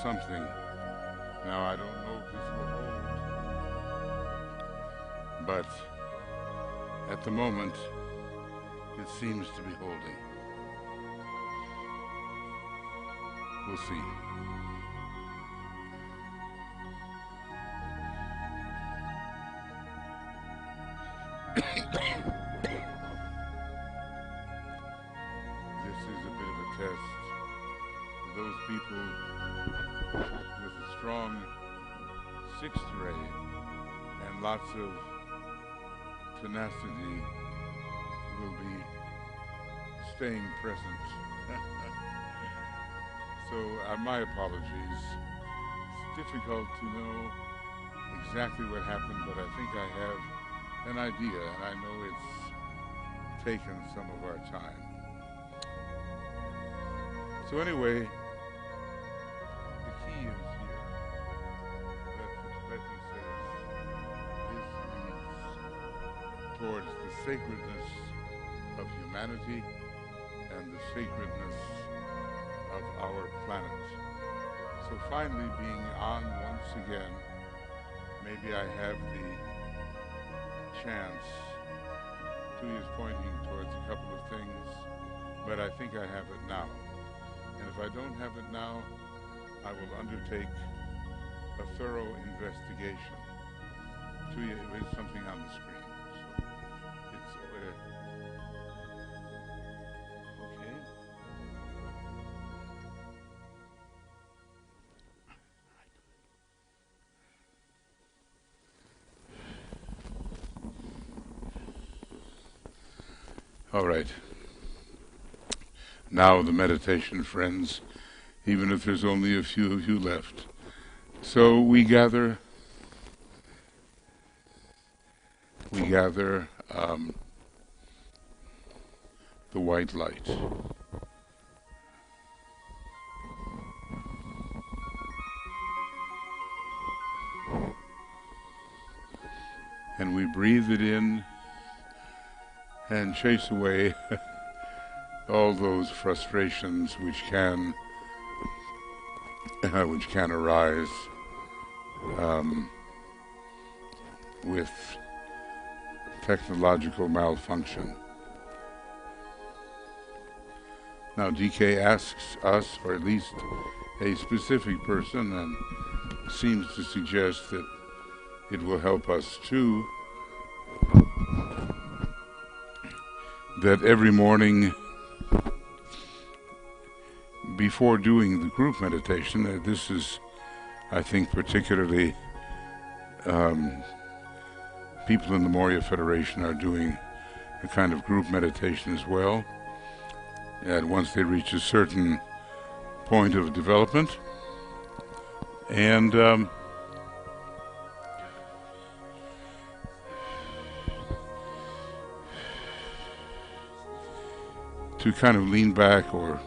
something. Now, I don't know if this will hold, but at the moment, it seems to be holding. We'll see. This is a bit of a test. Those people with a strong sixth ray and lots of tenacity will be staying present. So my apologies. It's difficult to know exactly what happened, but I think I have an idea, and I know it's taken some of our time. So anyway, the key is here that the Tibetan says this leads towards the sacredness of humanity and the sacredness of our planet. So finally being on once again, maybe I have the chance. Tui is pointing towards a couple of things, but I think I have it now. And if I don't have it now, I will undertake a thorough investigation. Tui, there is something on the screen. So it's okay. All right. Now the meditation, friends, even if there's only a few of you left. So we gather the white light. And we breathe it in and chase away all those frustrations which can arise with technological malfunction. Now DK asks us, or at least a specific person, and seems to suggest that it will help us too, that every morning before doing the group meditation, this is, I think, particularly people in the Moria Federation are doing a kind of group meditation as well. And once they reach a certain point of development, and to kind of lean back or,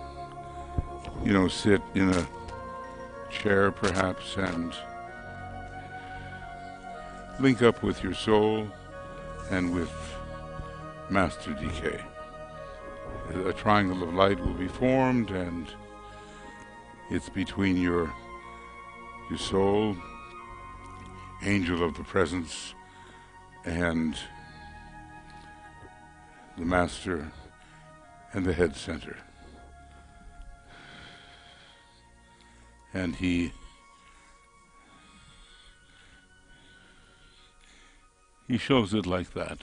sit in a chair perhaps and link up with your soul and with Master DK. A triangle of light will be formed, and it's between your soul, angel of the presence, and the Master and the head center. And he shows it like that.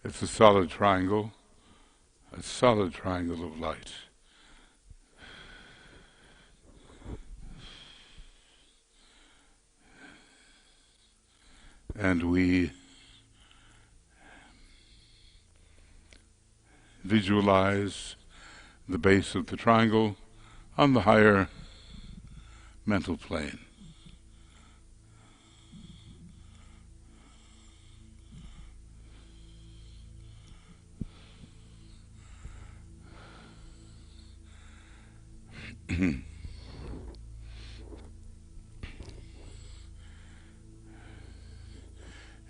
It's a solid triangle of light. And we visualize the base of the triangle on the higher mental plane.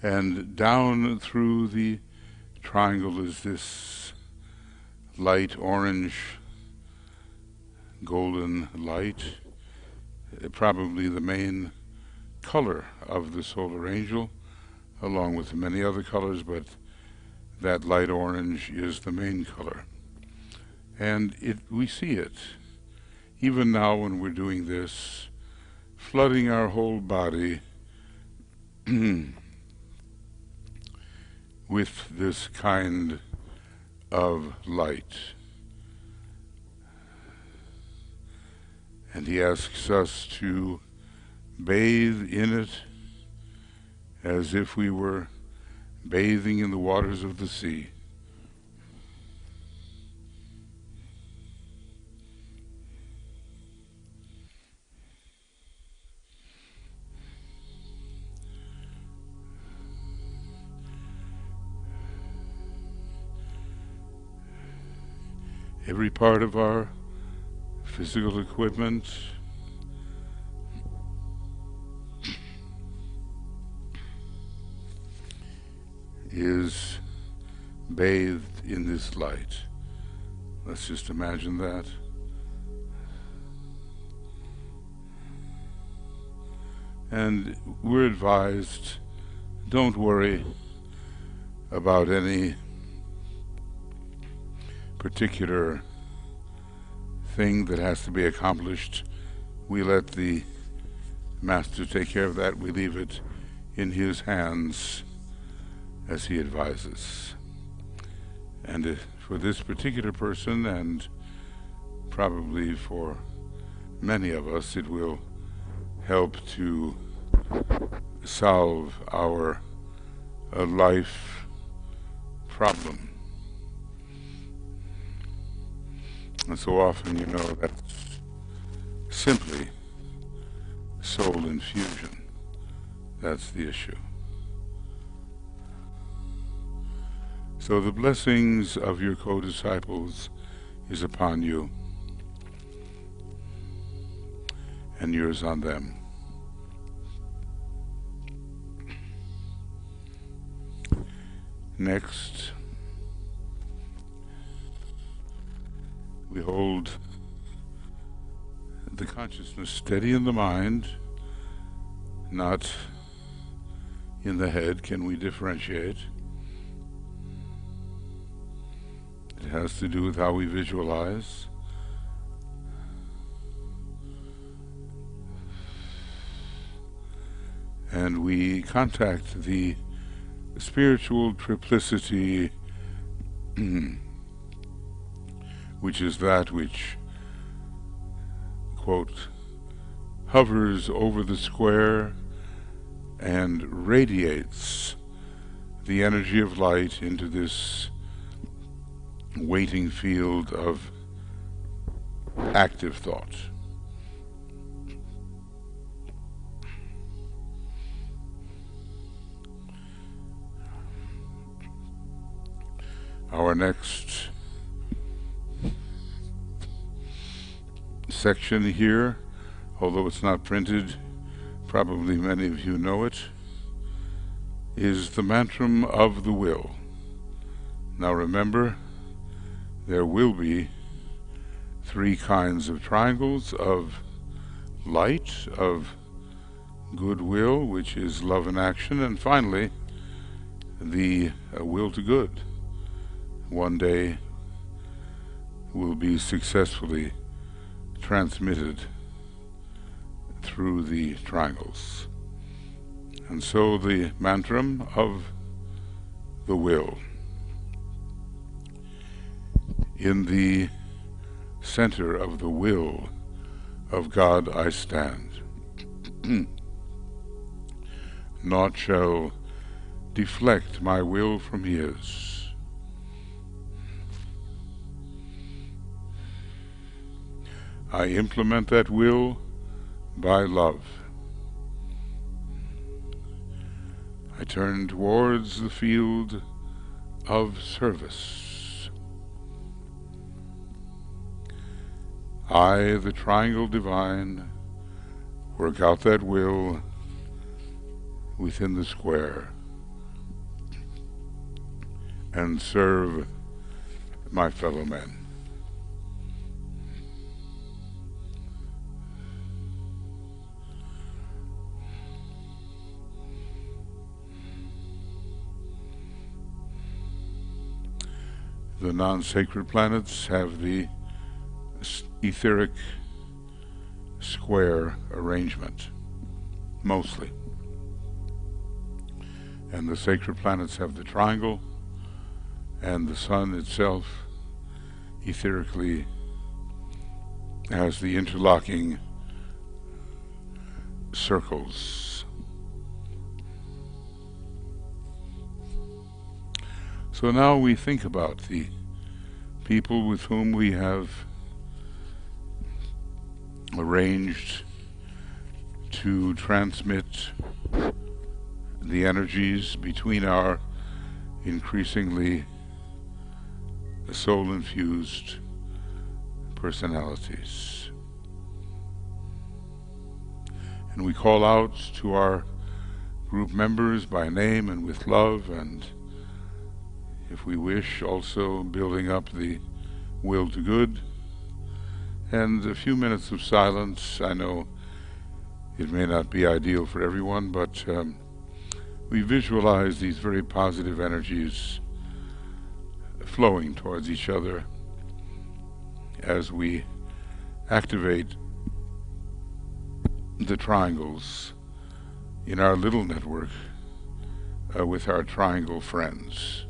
And down through the triangle is this light orange, golden light, probably the main color of the solar angel, along with many other colors, but that light orange is the main color. And we see it, even now when we're doing this, flooding our whole body with this kind of light. And he asks us to bathe in it as if we were bathing in the waters of the sea. Every part of our physical equipment is bathed in this light. Let's just imagine that. And we're advised, don't worry about any particular thing that has to be accomplished. We let the Master take care of that. We leave it in his hands as he advises. And for this particular person, and probably for many of us, it will help to solve our life problem. And so often, that's simply soul infusion. That's the issue. So the blessings of your co-disciples is upon you, and yours on them. Next, we hold the consciousness steady in the mind, not in the head. Can we differentiate? It has to do with how we visualize. And we contact the spiritual triplicity, which is that which, quote, hovers over the square and radiates the energy of light into this waiting field of active thought. Our next section here, although it's not printed, probably many of you know it, is the mantram of the will. Now remember, there will be 3 kinds of triangles of light, of goodwill, which is love and action, and finally the will to good. One day will be successfully transmitted through the triangles. And so the mantram of the will. In the center of the will of God I stand. Naught shall deflect my will from his. I implement that will by love. I turn towards the field of service. I, the triangle divine, work out that will within the square and serve my fellow men. The non-sacred planets have the etheric square arrangement, mostly. And the sacred planets have the triangle, and the sun itself etherically has the interlocking circles. So now we think about the people with whom we have arranged to transmit the energies between our increasingly soul-infused personalities. And we call out to our group members by name and with love, and if we wish, also building up the will to good. And a few minutes of silence. I know it may not be ideal for everyone, but we visualize these very positive energies flowing towards each other as we activate the triangles in our little network with our triangle friends.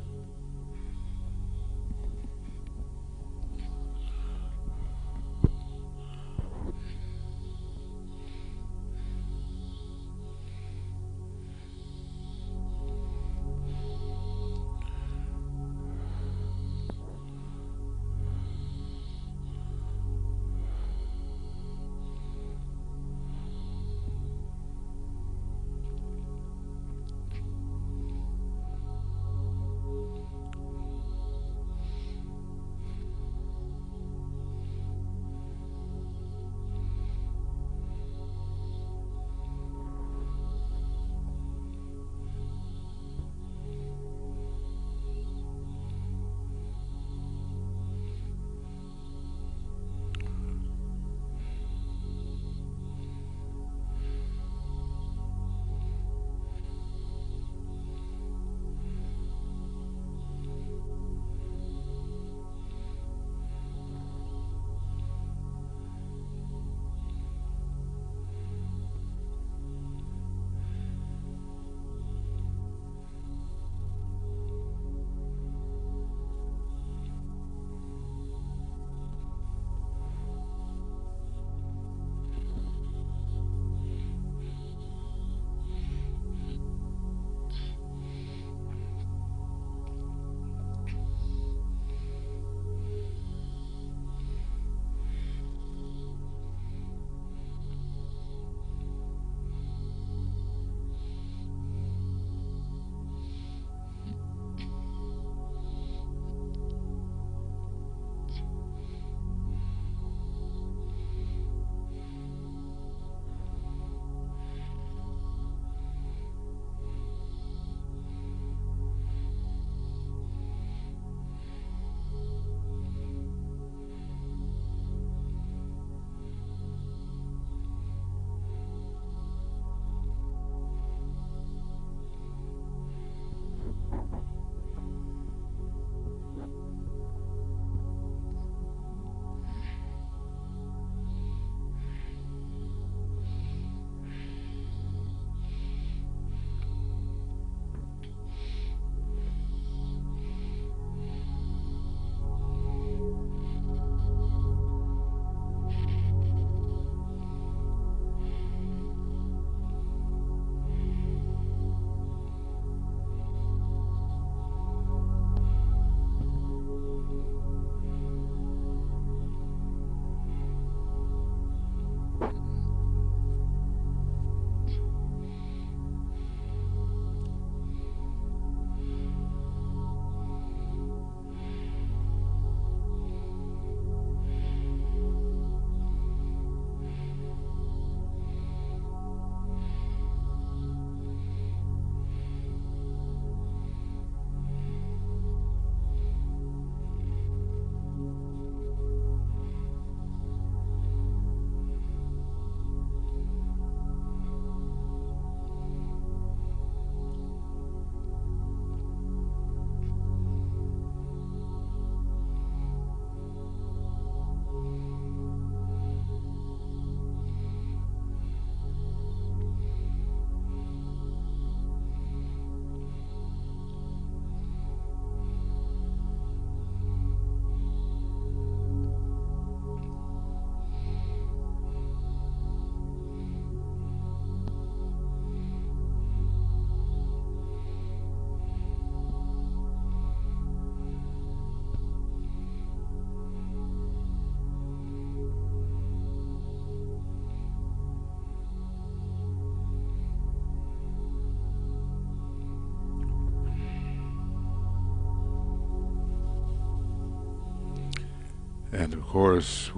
And of course,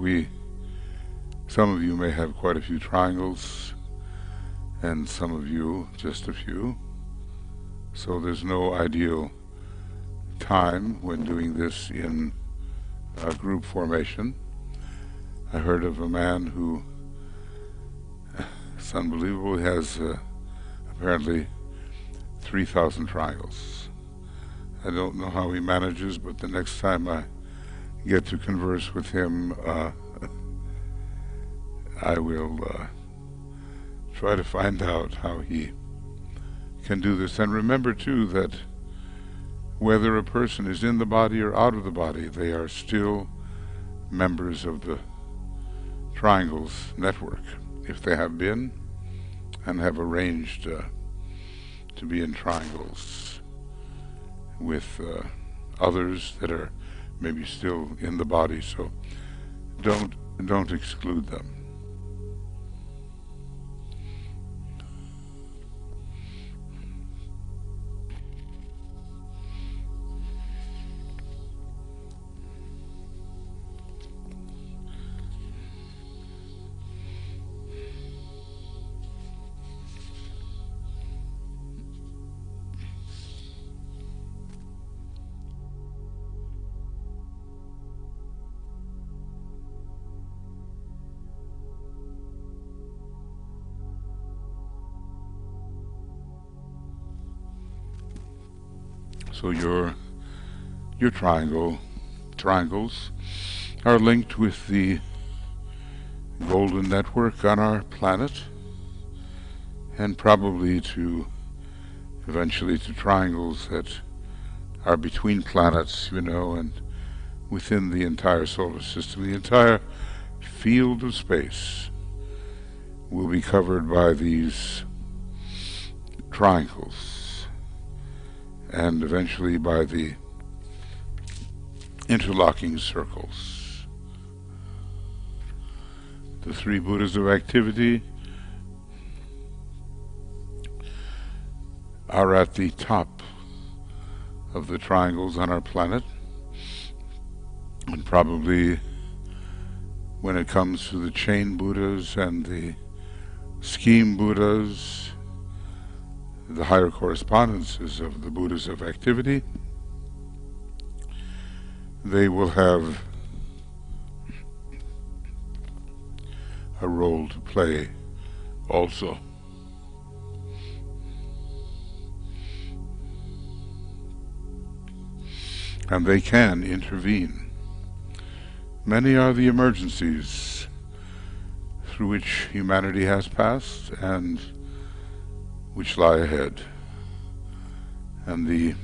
some of you may have quite a few triangles, and some of you just a few. So there's no ideal time when doing this in group formation. I heard of a man who, it's unbelievable, he has apparently 3,000 triangles. I don't know how he manages, but the next time I get to converse with him, I will try to find out how he can do this. And remember too that whether a person is in the body or out of the body, they are still members of the triangles network, if they have been and have arranged to be in triangles with others that are maybe still in the body. So don't exclude them. So your triangles are linked with the golden network on our planet, and probably eventually to triangles that are between planets, and within the entire solar system. The entire field of space will be covered by these triangles, and eventually by the interlocking circles. The three Buddhas of activity are at the top of the triangles on our planet, and probably when it comes to the chain Buddhas and the scheme Buddhas, the higher correspondences of the Buddhas of activity, they will have a role to play also. And they can intervene. Many are the emergencies through which humanity has passed and which lie ahead. And the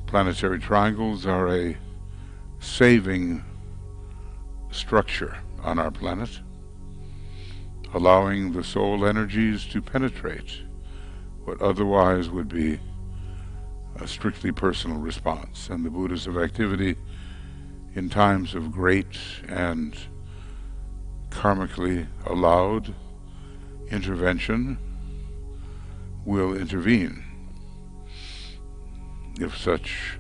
planetary triangles are a saving structure on our planet, allowing the soul energies to penetrate what otherwise would be a strictly personal response. And the Buddhas of activity, in times of great and karmically allowed intervention, will intervene if such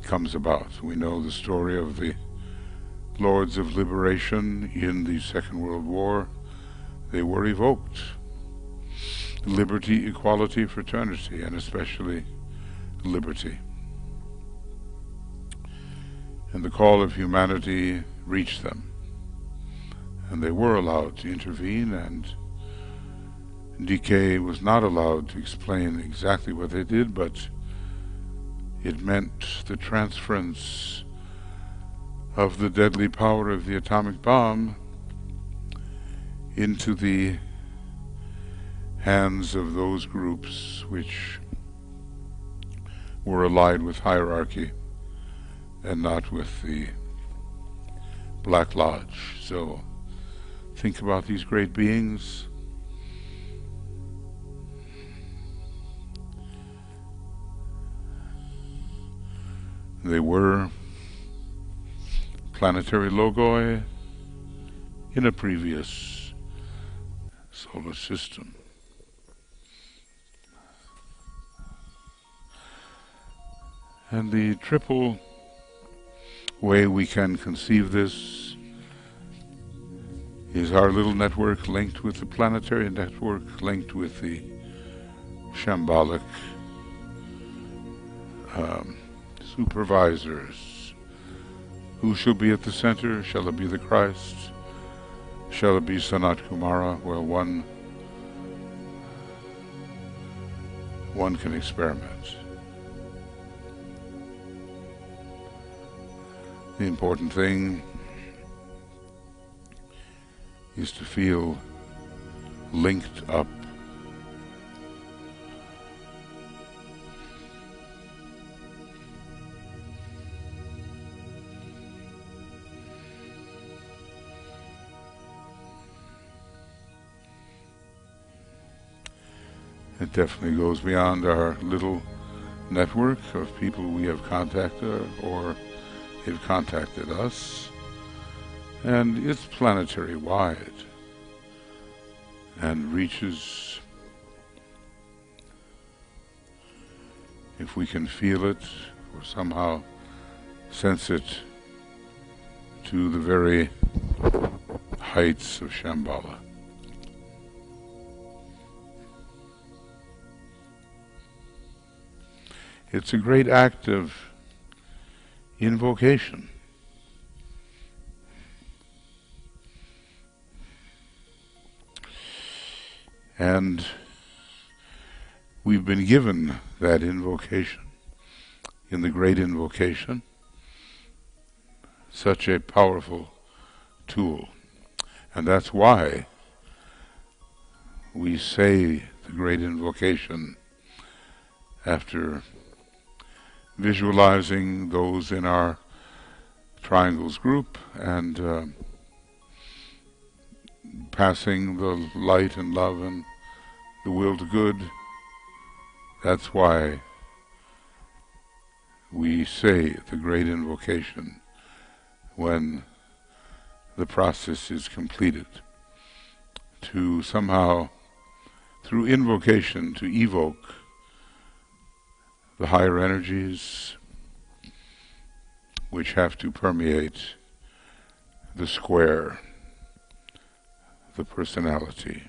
comes about. We know the story of the Lords of Liberation in the Second World War. They were evoked. Liberty, equality, fraternity, and especially liberty. And the call of humanity reached them, and they were allowed to intervene, and DK was not allowed to explain exactly what they did, but it meant the transference of the deadly power of the atomic bomb into the hands of those groups which were allied with hierarchy and not with the Black Lodge. So think about these great beings. They were planetary logoi in a previous solar system. And the triple way we can conceive this is our little network linked with the planetary network, linked with the shambolic supervisors. Who shall be at the center? Shall it be the Christ? Shall it be Sanat Kumara? Well, one can experiment. The important thing is to feel linked up. It definitely goes beyond our little network of people we have contacted or they've contacted us, and it's planetary wide and reaches, if we can feel it or somehow sense it, to the very heights of Shambhala. It's a great act of invocation. And we've been given that invocation in the great invocation, such a powerful tool. And that's why we say the great invocation after visualizing those in our triangles group and passing the light and love and the will to good. That's why we say the great invocation when the process is completed, to somehow, through invocation, to evoke the higher energies which have to permeate the square, the personality.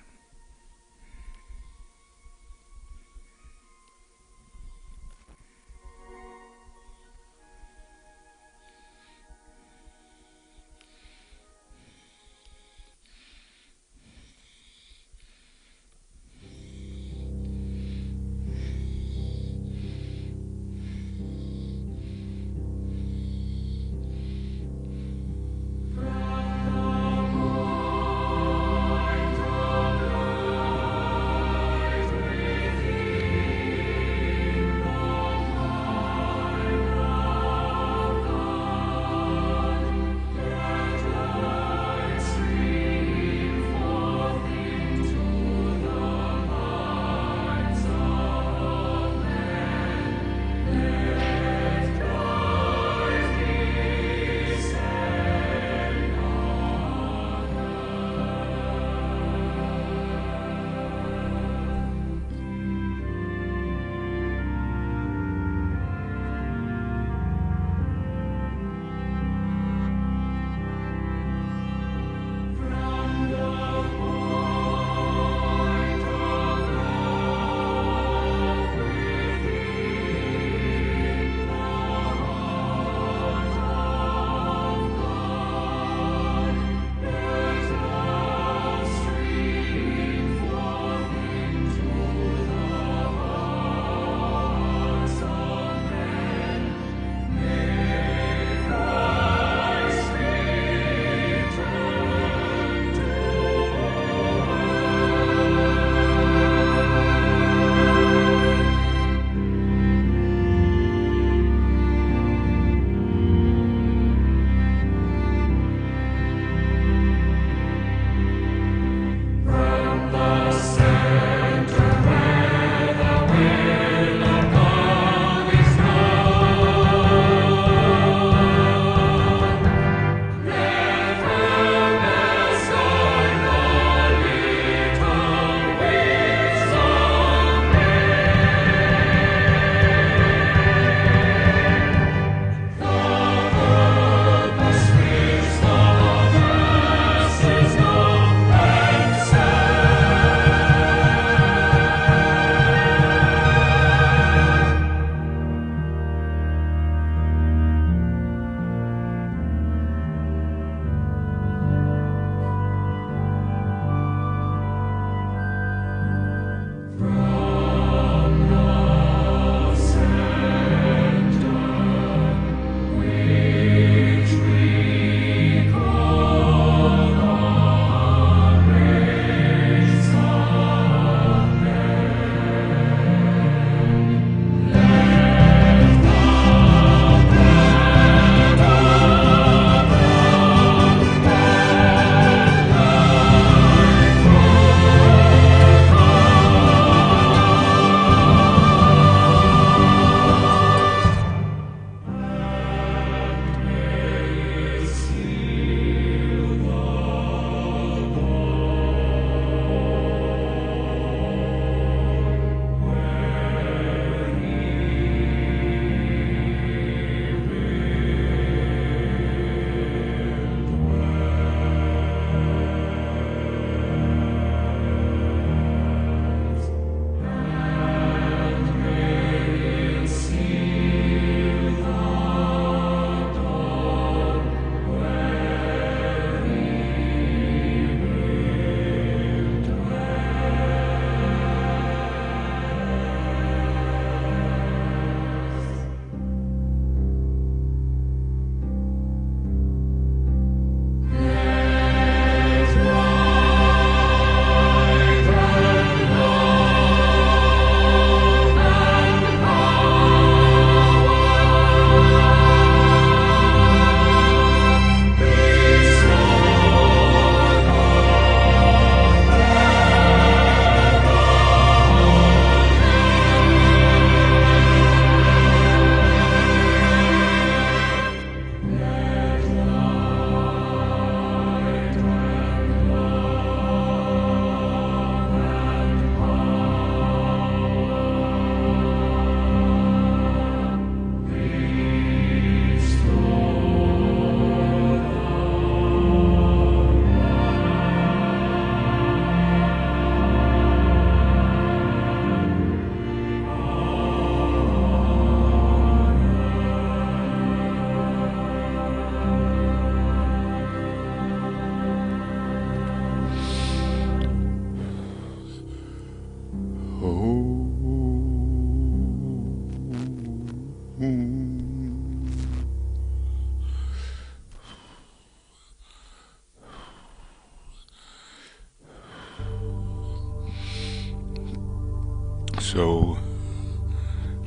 So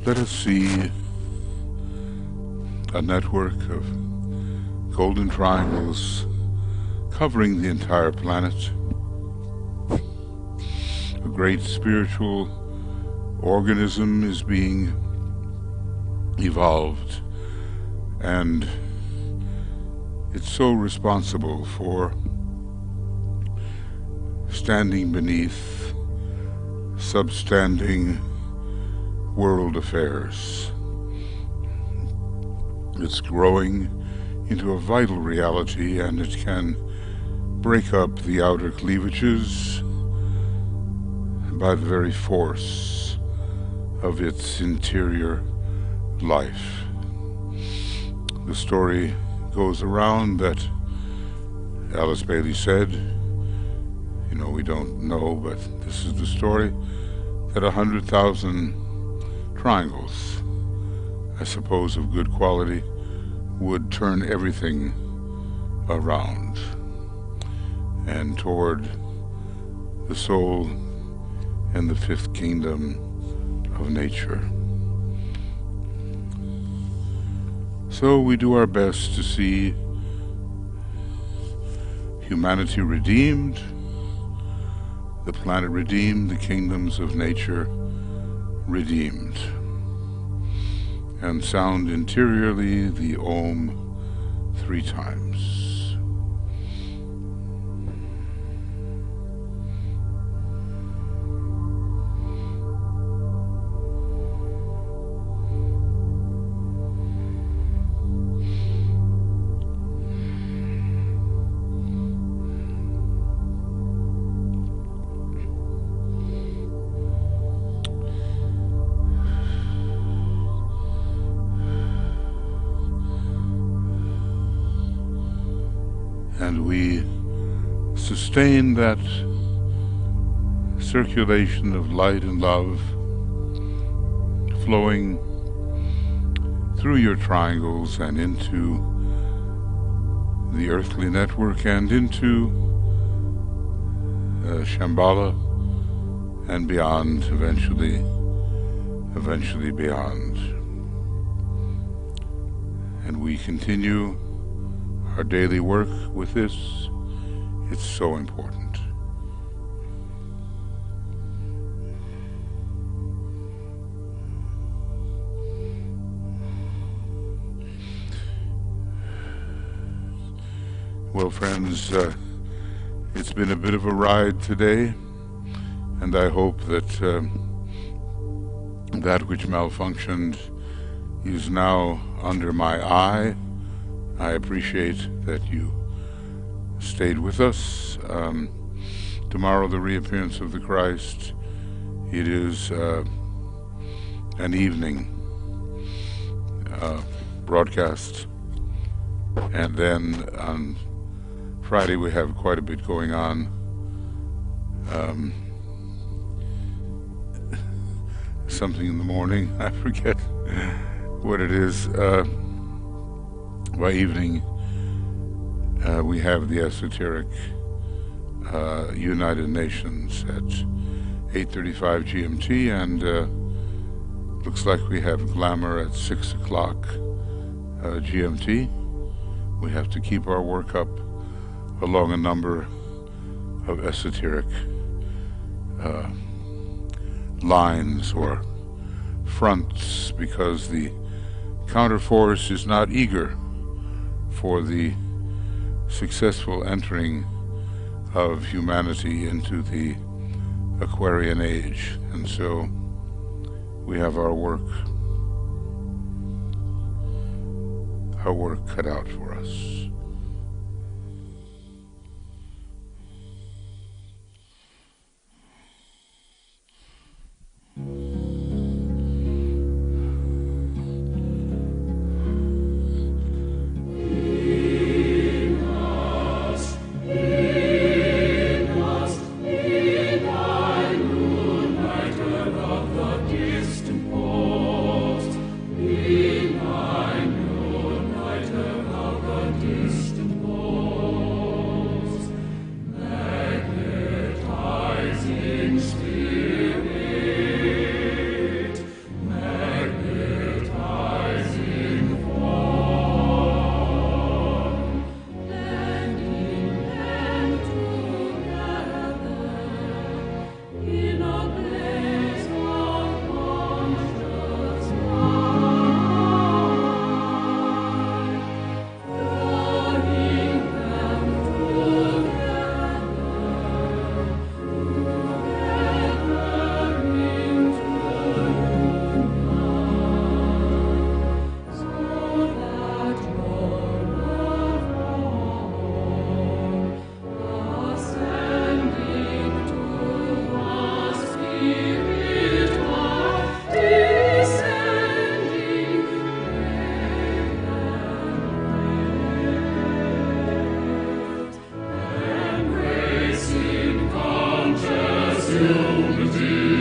let us see a network of golden triangles covering the entire planet. A great spiritual organism is being evolved, and it's so responsible for standing beneath substanding world affairs. It's growing into a vital reality, and it can break up the outer cleavages by the very force of its interior life. The story goes around that Alice Bailey said, we don't know, but this is the story, that 100,000 triangles, I suppose of good quality, would turn everything around and toward the soul and the fifth kingdom of nature. So we do our best to see humanity redeemed, the planet redeemed, the kingdoms of nature redeemed, and sound interiorly the Om 3 times. And we sustain that circulation of light and love flowing through your triangles and into the earthly network and into Shambhala and beyond, eventually beyond. And we continue our daily work with this. It's so important. Well, friends, it's been a bit of a ride today, and I hope that that which malfunctioned is now under my eye. I appreciate that you stayed with us. Tomorrow, the reappearance of the Christ. It is an evening broadcast, and then on Friday we have quite a bit going on. Something in the morning, I forget what it is. By evening, we have the esoteric United Nations at 8:35 GMT, and looks like we have glamour at 6 o'clock GMT. We have to keep our work up along a number of esoteric lines or fronts, because the counterforce is not eager for the successful entering of humanity into the Aquarian age. And so we have our work cut out for us. Distant unity.